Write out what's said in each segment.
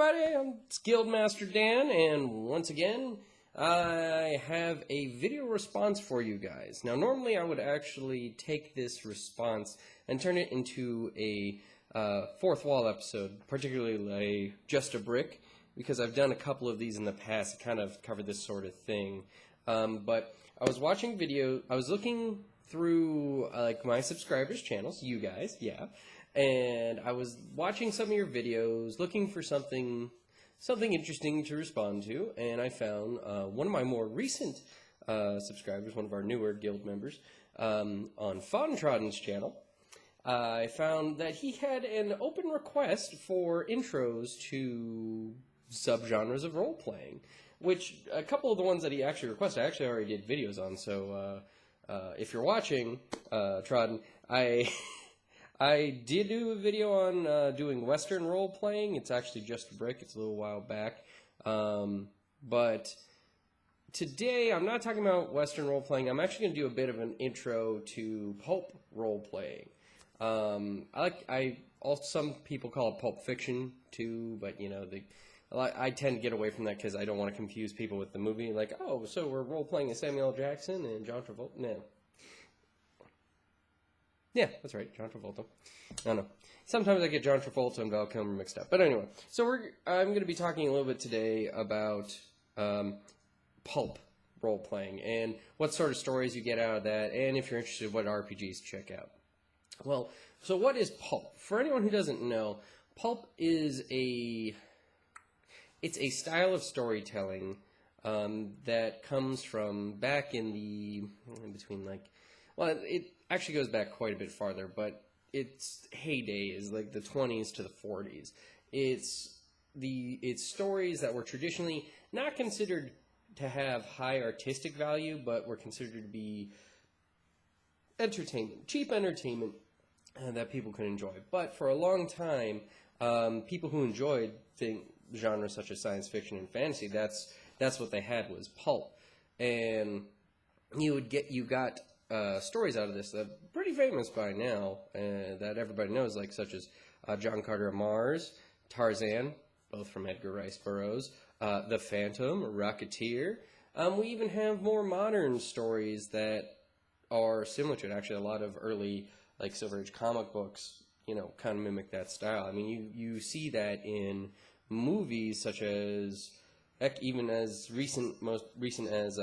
everybody, I'm Guildmaster Dan, and once again, I have a video response for you guys. Now, normally I would actually take this response and turn it into a fourth wall episode, particularly Just a Brick, because I've done a couple of these in the past that kind of cover this sort of thing. But I was watching video, I was looking through like my subscribers' channels, you guys, yeah, and I was watching some of your videos, looking for something interesting to respond to, and I found one of my more recent subscribers, one of our newer guild members, on FaunTrodden's channel. I found that he had an open request for intros to subgenres of role-playing, which a couple of the ones that he actually requested, I actually already did videos on, so if you're watching, Trodden, I did do a video on doing Western role-playing. It's actually Just a Brick. It's a little while back. But today, I'm not talking about Western role-playing. I'm actually going to do a bit of an intro to pulp role-playing. Some people call it pulp fiction, too, but, you know, I tend to get away from that because I don't want to confuse people with the movie. Like, oh, so we're role-playing as Samuel L. Jackson and John Travolta? No. Yeah, that's right, John Travolta. I don't know. Sometimes I get John Travolta and Val Kilmer mixed up. But anyway, so I'm going to be talking a little bit today about pulp role-playing and what sort of stories you get out of that, and if you're interested, what RPGs to check out. Well, so what is pulp? For anyone who doesn't know, pulp is a style of storytelling that comes from back in between it actually goes back quite a bit farther, but its heyday is like the 20s to the 40s. It's stories that were traditionally not considered to have high artistic value, but were considered to be entertainment, cheap entertainment that people could enjoy. But for a long time, people who enjoyed genres such as science fiction and fantasy, that's what they had was pulp, and you got stories out of this that are pretty famous by now, that everybody knows, like such as John Carter of Mars, Tarzan, both from Edgar Rice Burroughs, The Phantom, Rocketeer. We even have more modern stories that are similar to it. Actually, a lot of early Silver Age comic books, kind of mimic that style. I mean, you see that in movies such as, heck, even as most recent as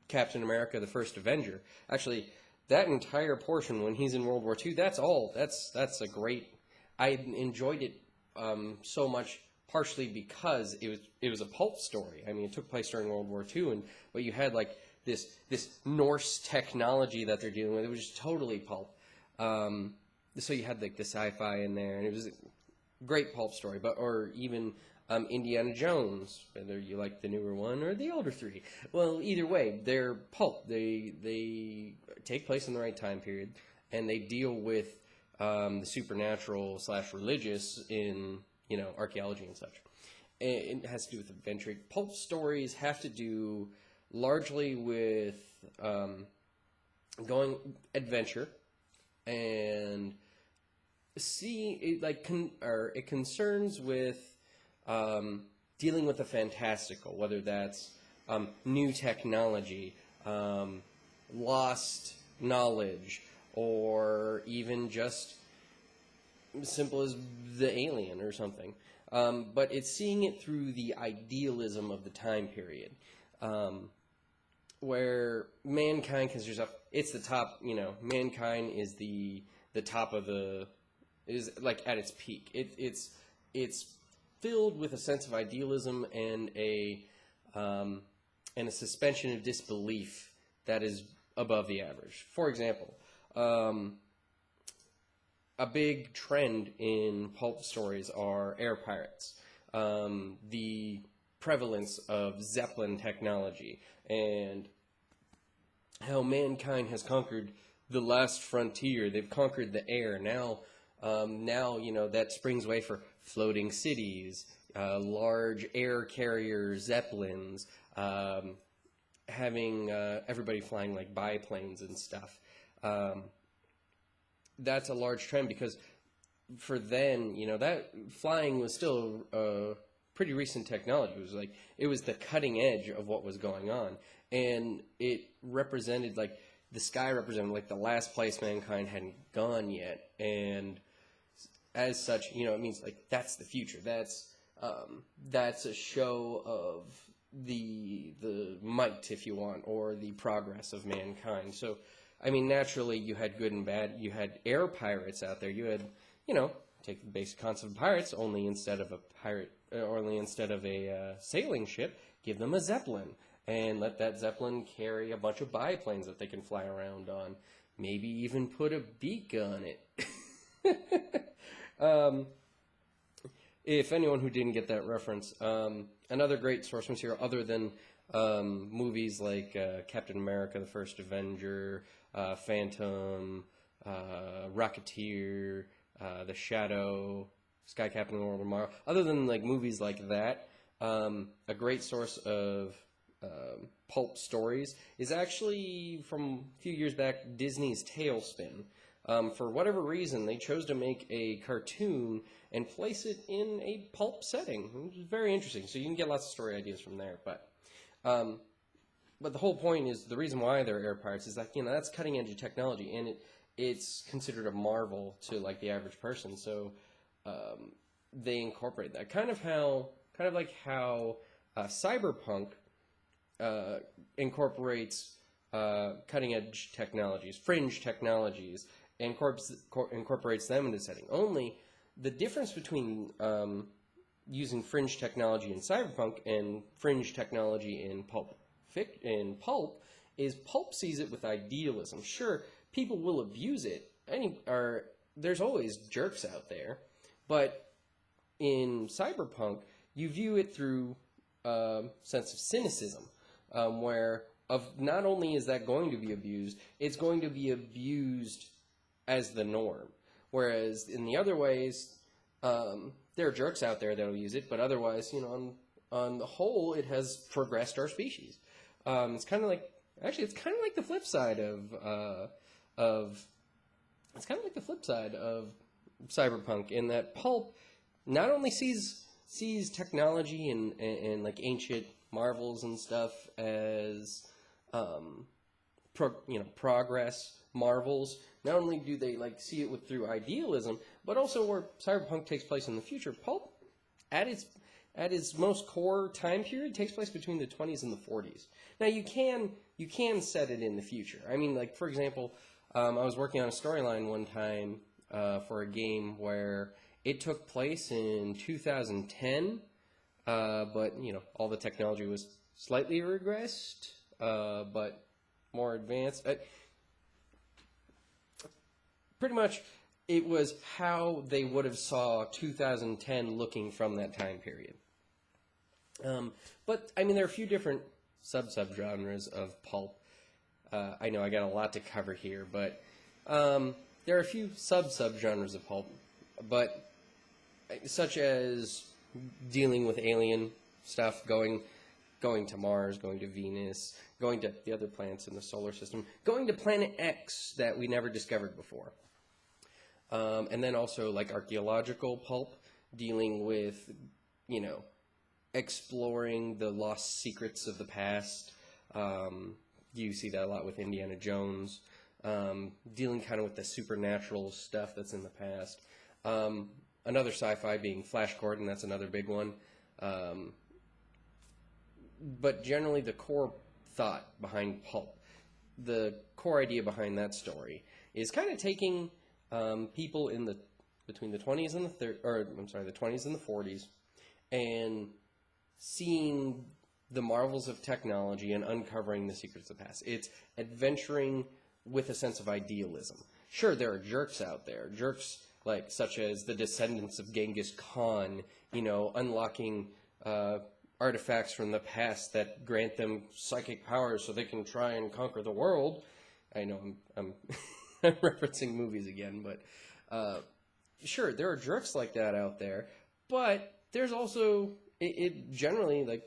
Captain America, the First Avenger. Actually, that entire portion when he's in World War II, that's a great. I enjoyed it so much, partially because it was a pulp story. I mean, it took place during World War II, but you had this Norse technology that they're dealing with. It was just totally pulp. So you had the sci-fi in there, and it was a great pulp story. Or even Indiana Jones, whether you like the newer one or the older three. Well, either way, they're pulp. They take place in the right time period, and they deal with the supernatural / religious in archaeology and such. And it has to do with adventure. Pulp stories have to do largely with going adventure, and it concerns with dealing with the fantastical, whether that's new technology, lost knowledge, or even just simple as the alien or something. But it's seeing it through the idealism of the time period, where mankind considers it's the top. Mankind is the top of is at its peak. It's filled with a sense of idealism and a suspension of disbelief that is above the average. For example, a big trend in pulp stories are air pirates, the prevalence of Zeppelin technology, and how mankind has conquered the last frontier. They've conquered the air. Now, that springs way for floating cities, large air carrier Zeppelins, having everybody flying biplanes and stuff. That's a large trend because for then, you know, that flying was still a pretty recent technology. It was like, it was the cutting edge of what was going on. And it represented, like, the sky represented, like, the last place mankind hadn't gone yet. And as such, you know, it means, like, that's the future. That's a show of the might, if you want, or the progress of mankind. So, I mean, naturally, you had good and bad. You had air pirates out there. You had, you know, take the basic concept of pirates, only instead of a sailing ship, give them a zeppelin, and let that zeppelin carry a bunch of biplanes that they can fly around on. Maybe even put a beak on it. If anyone who didn't get that reference, another great source material other than movies like Captain America, The First Avenger, Phantom, Rocketeer, The Shadow, Sky Captain, The World of Tomorrow. Other than like movies like that, a great source of pulp stories is actually from a few years back Disney's Tailspin. For whatever reason, they chose to make a cartoon and place it in a pulp setting, which is very interesting. So you can get lots of story ideas from there. But the whole point is, the reason why they're air pirates is that, you know, that's cutting edge technology, and it's considered a marvel to like the average person. So they incorporate that, kind of like how cyberpunk incorporates cutting edge technologies, fringe technologies, and incorporates them into the setting. Only the difference between using fringe technology in cyberpunk and fringe technology in pulp is pulp sees it with idealism. Sure, people will abuse it. There's always jerks out there, but in cyberpunk, you view it through a sense of cynicism, where not only is that going to be abused, it's going to be abused as the norm. Whereas in the other ways, there are jerks out there that'll use it, but otherwise, you know, on the whole, it has progressed our species. It's kind of like the flip side of cyberpunk, in that pulp not only sees technology and like ancient marvels and stuff as progress marvels. Not only do they like see it through idealism, but also where cyberpunk takes place in the future. Pulp, at its most core time period, takes place between the 20s and the 40s. Now you can set it in the future. I mean, like, for example, I was working on a storyline one time for a game where it took place in 2010, but you know, all the technology was slightly regressed, but more advanced. Pretty much, it was how they would have saw 2010 looking from that time period. But, I mean, there are a few different subgenres of pulp. I know I got a lot to cover here, but there are a few subgenres of pulp, but such as dealing with alien stuff, going to Mars, going to Venus, going to the other planets in the solar system, going to Planet X that we never discovered before. And then also like archaeological pulp, dealing with, you know, exploring the lost secrets of the past. You see that a lot with Indiana Jones. Dealing kind of with the supernatural stuff that's in the past. Another sci-fi being Flash Gordon, that's another big one. But generally the core thought behind pulp, the core idea behind that story, is kind of taking people in between the 20s and the 20s and the 40s, and seeing the marvels of technology and uncovering the secrets of the past. It's adventuring with a sense of idealism. Sure, there are jerks out there, jerks like such as the descendants of Genghis Khan, you know, unlocking artifacts from the past that grant them psychic powers so they can try and conquer the world. I know I'm I'm referencing movies again, but sure, there are jerks like that out there, but there's also, it generally, like,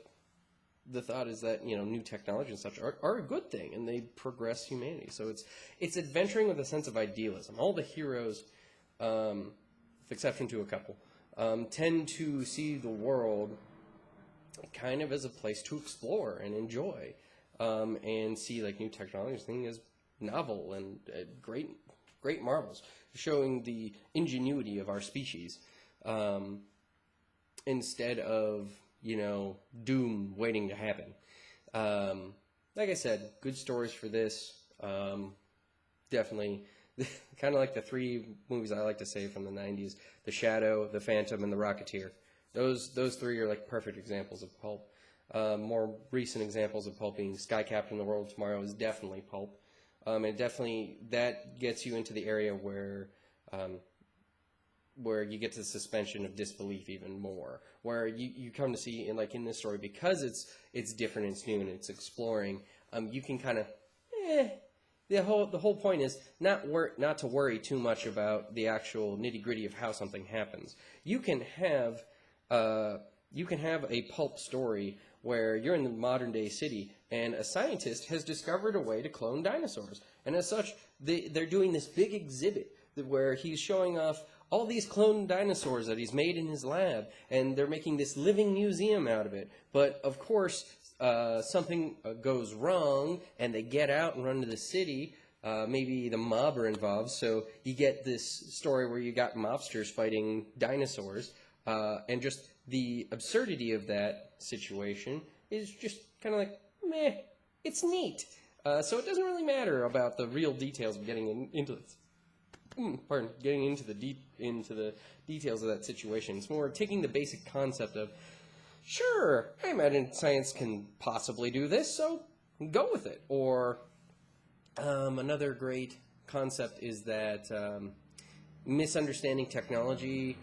the thought is that, you know, new technology and such are a good thing, and they progress humanity. So it's adventuring with a sense of idealism. All the heroes exception to a couple, tend to see the world kind of as a place to explore and enjoy, and see like new technology thing as novel and great marvels, showing the ingenuity of our species, instead of, you know, doom waiting to happen. Like I said, good stories for this. Definitely, kind of like the three movies I like to say from the 90s, The Shadow, The Phantom, and The Rocketeer. Those three are like perfect examples of pulp. More recent examples of pulp being Sky Captain, The World of Tomorrow is definitely pulp. And definitely that gets you into the area where you get to the suspension of disbelief even more, where you come to see, in this story, because it's different, it's new, and it's exploring, you can kind of, the whole point is not to worry too much about the actual nitty-gritty of how something happens. You can have a pulp story where you're in the modern-day city, and a scientist has discovered a way to clone dinosaurs. And as such, they're doing this big exhibit where he's showing off all these cloned dinosaurs that he's made in his lab, and they're making this living museum out of it. But, of course, something goes wrong, and they get out and run to the city. Maybe the mob are involved, so you get this story where you got mobsters fighting dinosaurs, and just the absurdity of that situation is just kind of like, meh, it's neat. So it doesn't really matter about the real details of getting into the details of that situation. It's more taking the basic concept of, sure, I imagine science can possibly do this, so go with it. Or another great concept is that misunderstanding technology,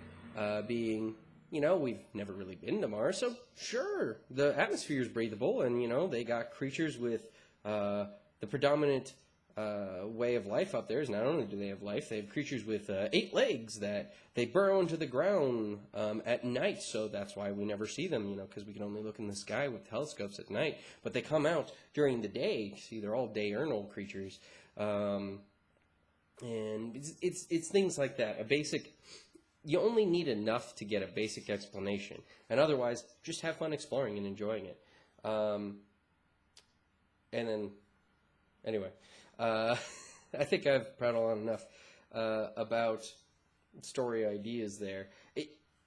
being, we've never really been to Mars, so sure, the atmosphere is breathable, and, they got creatures with the predominant way of life up there is not only do they have life, they have creatures with 8 legs that they burrow into the ground at night, so that's why we never see them, because we can only look in the sky with telescopes at night, but they come out during the day. See, they're all diurnal creatures, and it's things like that. You only need enough to get a basic explanation, and otherwise, just have fun exploring and enjoying it. And then, anyway, I think I've prattled on enough about story ideas there.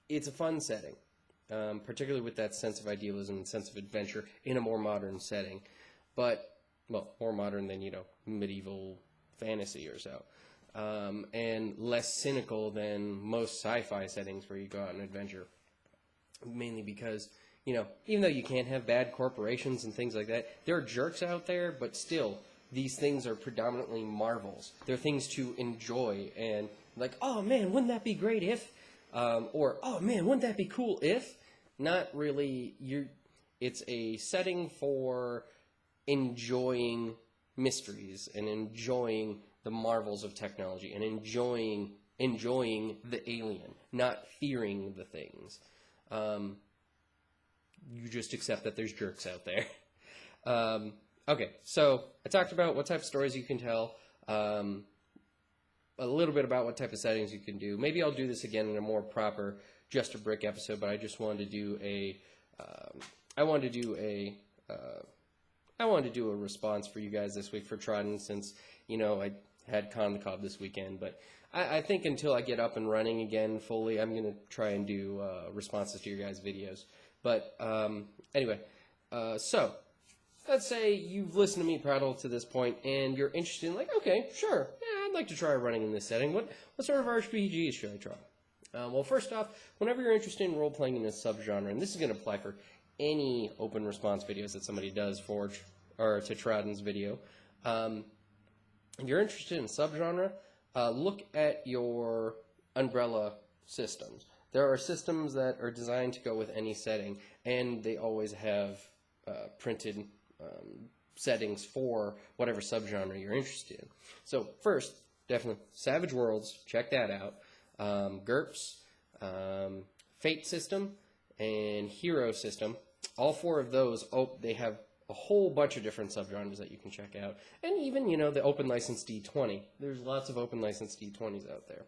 It's a fun setting, particularly with that sense of idealism and sense of adventure in a more modern setting. But, well, more modern than, medieval fantasy or so. And less cynical than most sci-fi settings where you go out and adventure. Mainly because, even though you can't have bad corporations and things like that, there are jerks out there, but still, these things are predominantly marvels. They're things to enjoy, and like, oh man, wouldn't that be great if, or oh man, wouldn't that be cool if? Not really. It's a setting for enjoying mysteries and enjoying the marvels of technology and enjoying the alien, not fearing the things. You just accept that there's jerks out there. Okay, so I talked about what type of stories you can tell, a little bit about what type of settings you can do. Maybe I'll do this again in a more proper Just a Brick episode, but I just wanted to do I wanted to do a response for you guys this week for Trodden, since, I had Con the Cob this weekend, but I think until I get up and running again fully, I'm going to try and do responses to your guys' videos. But anyway, so let's say you've listened to me prattle to this point, and you're interested in, like, okay, sure, yeah, I'd like to try running in this setting. What sort of RPGs should I try? Well, first off, whenever you're interested in role-playing in a subgenre, and this is going to apply for any open response videos that somebody does to Trodden's video, if you're interested in a subgenre, look at your umbrella systems. There are systems that are designed to go with any setting, and they always have printed settings for whatever subgenre you're interested in. So first, definitely Savage Worlds, check that out. GURPS, Fate System, and Hero System. All 4 of those, they have a whole bunch of different subgenres that you can check out. And even, the open license D20. There's lots of open license D20s out there.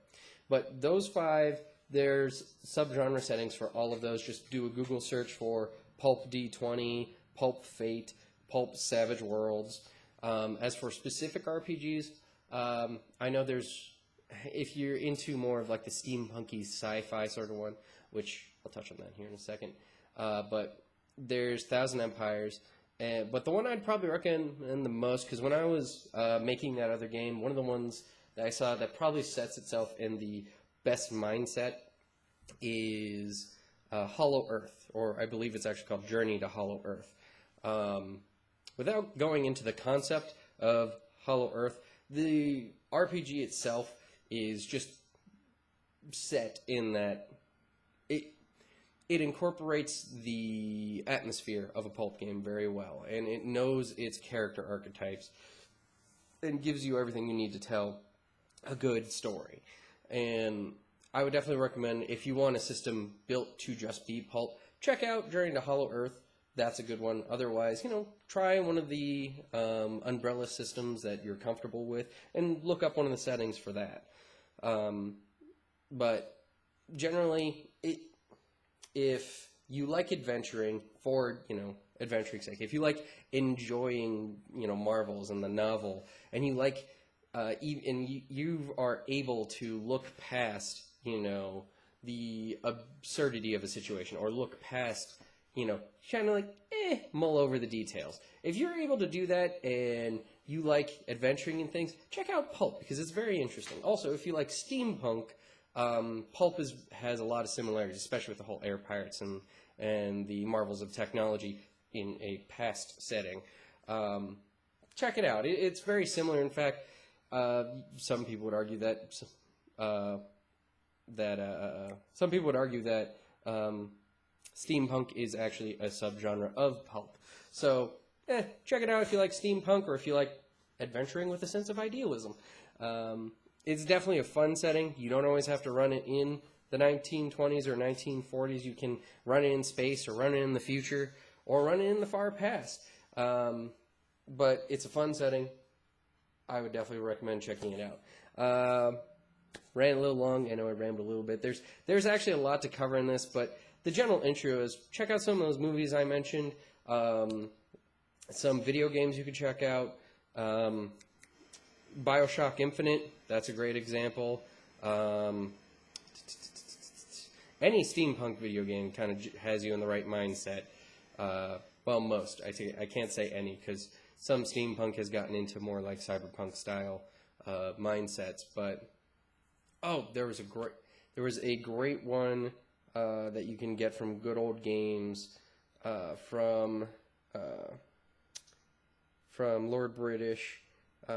But those 5 there's subgenre settings for all of those. Just do a Google search for Pulp D20, Pulp Fate, Pulp Savage Worlds. As for specific RPGs, I know there's, if you're into more of like the steampunky sci-fi sort of one, which I'll touch on that here in a second, but there's Thousand Empires. But the one I'd probably recommend the most, because when I was making that other game, one of the ones that I saw that probably sets itself in the best mindset is Hollow Earth, or I believe it's actually called Journey to Hollow Earth. Without going into the concept of Hollow Earth, the RPG itself is just set in that it incorporates the atmosphere of a pulp game very well, and it knows its character archetypes and gives you everything you need to tell a good story. And I would definitely recommend, if you want a system built to just be pulp, check out Journey to Hollow Earth. That's a good one. Otherwise, try one of the umbrella systems that you're comfortable with and look up one of the settings for that. But generally, if you like adventuring for, adventuring's sake, if you like enjoying, Marvels and the novel, and you like, you are able to look past, the absurdity of a situation, or look past, kind of like, mull over the details. If you're able to do that and you like adventuring and things, check out Pulp, because it's very interesting. Also, if you like steampunk, Pulp has a lot of similarities, especially with the whole air pirates and the marvels of technology in a past setting. Check it out. It's very similar. In fact, some people would argue that steampunk is actually a subgenre of pulp. So, check it out if you like steampunk, or if you like adventuring with a sense of idealism. It's definitely a fun setting. You don't always have to run it in the 1920s or 1940s. You can run it in space, or run it in the future, or run it in the far past. But it's a fun setting. I would definitely recommend checking it out. Ran a little long. I know I rambled a little bit. There's actually a lot to cover in this, but the general intro is check out some of those movies I mentioned. Some video games you could check out. BioShock Infinite, that's a great example. Any steampunk video game kind of has you in the right mindset. Well, most. I can't say any, because some steampunk has gotten into more like cyberpunk style mindsets. But there was a great one that you can get from Good Old Games from Lord British. I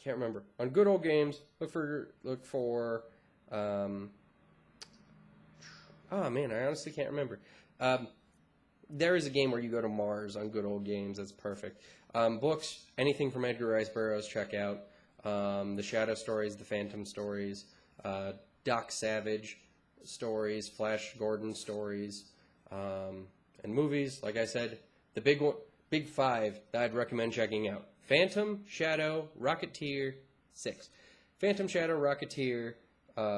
can't remember. On Good Old Games, look for. Oh man, I honestly can't remember. There is a game where you go to Mars on Good Old Games. That's perfect. Books, anything from Edgar Rice Burroughs, check out. The Shadow stories, the Phantom stories, Doc Savage stories, Flash Gordon stories, and movies. Like I said, the big five that I'd recommend checking out: Phantom, Shadow, Rocketeer, 6. Phantom, Shadow, Rocketeer,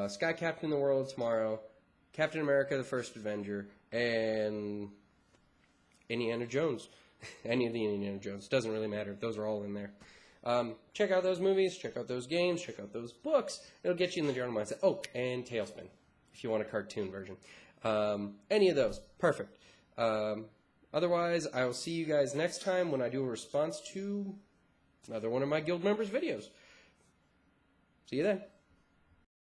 Sky Captain: The World of Tomorrow, Captain America: The First Avenger, and Indiana Jones. Any of the Indiana Jones. Doesn't really matter. Those are all in there. Check out those movies, check out those games, check out those books. It'll get you in the general mindset. Oh, and Tailspin, if you want a cartoon version. Any of those. Perfect. Otherwise, I will see you guys next time when I do a response to another one of my guild members' videos. See you then.